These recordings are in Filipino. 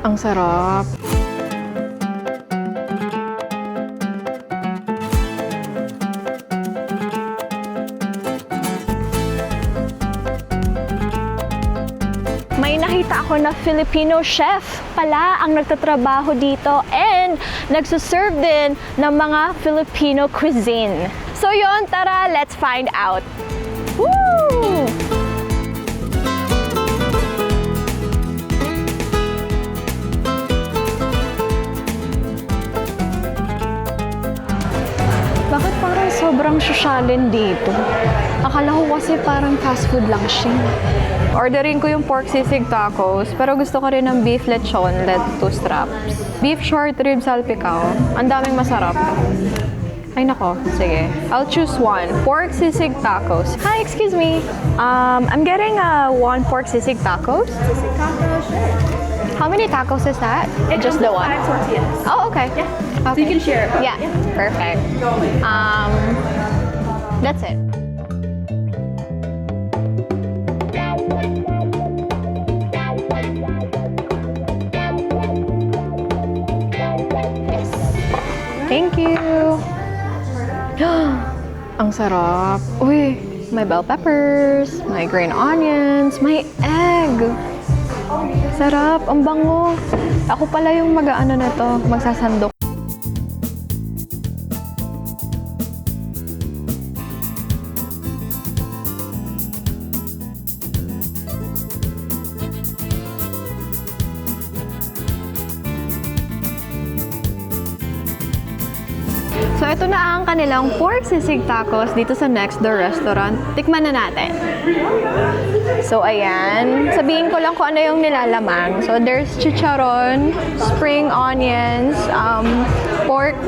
Ang sarap. May nakita ako na Filipino chef pala ang nagtatrabaho dito and nagsuserve din ng mga Filipino cuisine. So yun, tara, let's find out. Woo! Bakit parang sobrang sosyalin dito? Akala ko kasi parang fast food lang siya. Ordering ko yung pork sisig tacos, pero gusto ko rin ng beef lechon led to straps. Beef short rib salpicao. Ang daming masarap. Ay nako, sige. I'll choose one. Pork sisig tacos. Hi, excuse me. I'm getting one pork sisig tacos. Sisig taco, sure. How many tacos is that? Just the one? 5 tortillas. Oh, okay. Yeah. Okay. So you can share it. Yeah, perfect. That's it. Yes. Thank you. Ang sarap. Uy, may bell peppers, may green onions, may egg. Sarap, ang bango. Ako pala yung mag-aano na to, magsasandok. So, ito na ang kanilang pork sisig tacos dito sa Next Door Restaurant. Tikman na natin. So, ayan. Sabihin ko lang kung ano yung nilalaman. So, there's chicharon, spring onions, pork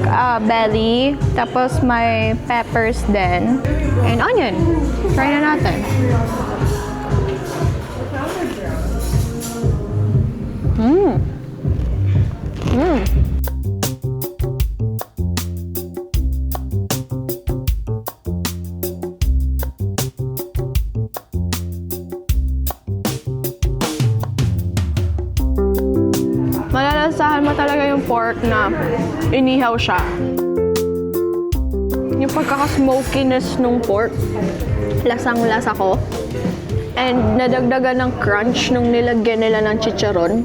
belly, tapos may peppers din, and onion. Try na natin. Malalasahan mo talaga yung pork na inihaw siya. Yung pagkaka-smokiness nung pork, lasang-lasa ko. And nadagdagan ng crunch nung nilagyan nila ng chicharon.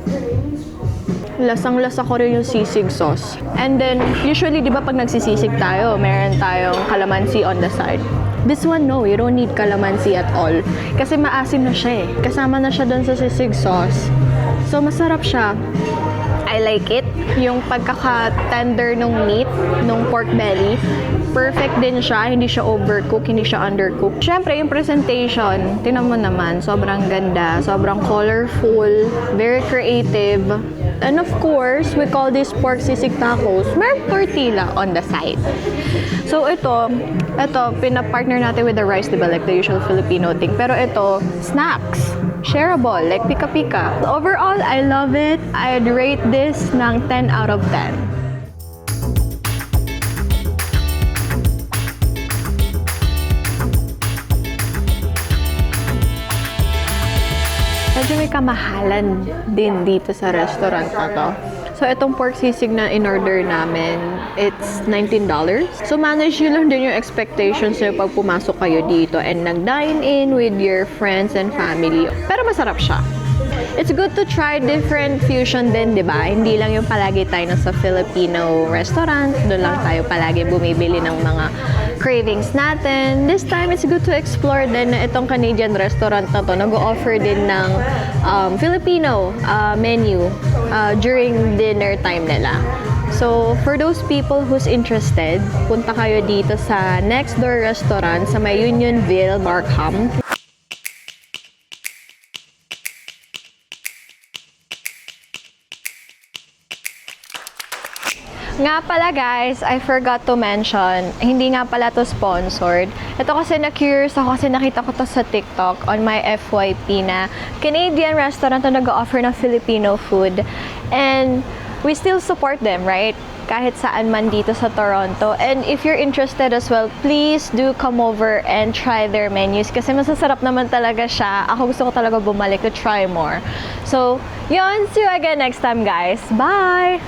Lasang-lasa ko rin yung sisig sauce. And then, usually, di ba pag nagsisisig tayo, meron tayong calamansi on the side. This one, no, you don't need calamansi at all. Kasi maasim na siya eh. Kasama na siya dun sa sisig sauce. So, masarap siya. I like it. Yung pagkaka-tender nung meat, nung pork belly, perfect din siya. Hindi siya overcooked, hindi siya undercooked. Siyempre, yung presentation, tingnan mo naman, sobrang ganda, sobrang colorful, very creative. And of course, we call this pork sisig tacos. May tortilla on the side. So ito, pinapartner natin with the rice, diba? Like the usual Filipino thing. Pero ito, snacks. Shareable, like pika-pika. Overall, I love it. I'd rate this ng 10 out of 10. Medyo may kamahalan din dito sa restaurant na to. So, itong pork sisig na in-order namin, it's $19. So, manage nyo lang din yung expectations nyo pag pumasok kayo dito and nag-dine in with your friends and family. Pero masarap siya. It's good to try different fusion din, di ba? Hindi lang yung palagi tayo nasa Filipino restaurant. Doon lang tayo palagi bumibili ng mga cravings natin. This time, it's good to explore din na itong Canadian restaurant na to. Nag-offer din ng Filipino menu during dinner time nila. So, for those people who's interested, punta kayo dito sa Next Door Restaurant sa may Unionville, Markham. Nga pala guys, I forgot to mention, hindi nga pala to sponsored. Ito kasi na-curious ako kasi nakita ko to sa TikTok on my FYP na Canadian restaurant na nag-offer ng Filipino food. And we still support them, right? kahit saan man dito sa Toronto. And if you're interested as well, please do come over and try their menus kasi masasarap naman talaga siya. Ako gusto ko talaga bumalik to try more. So, yun. See you again next time, guys. Bye!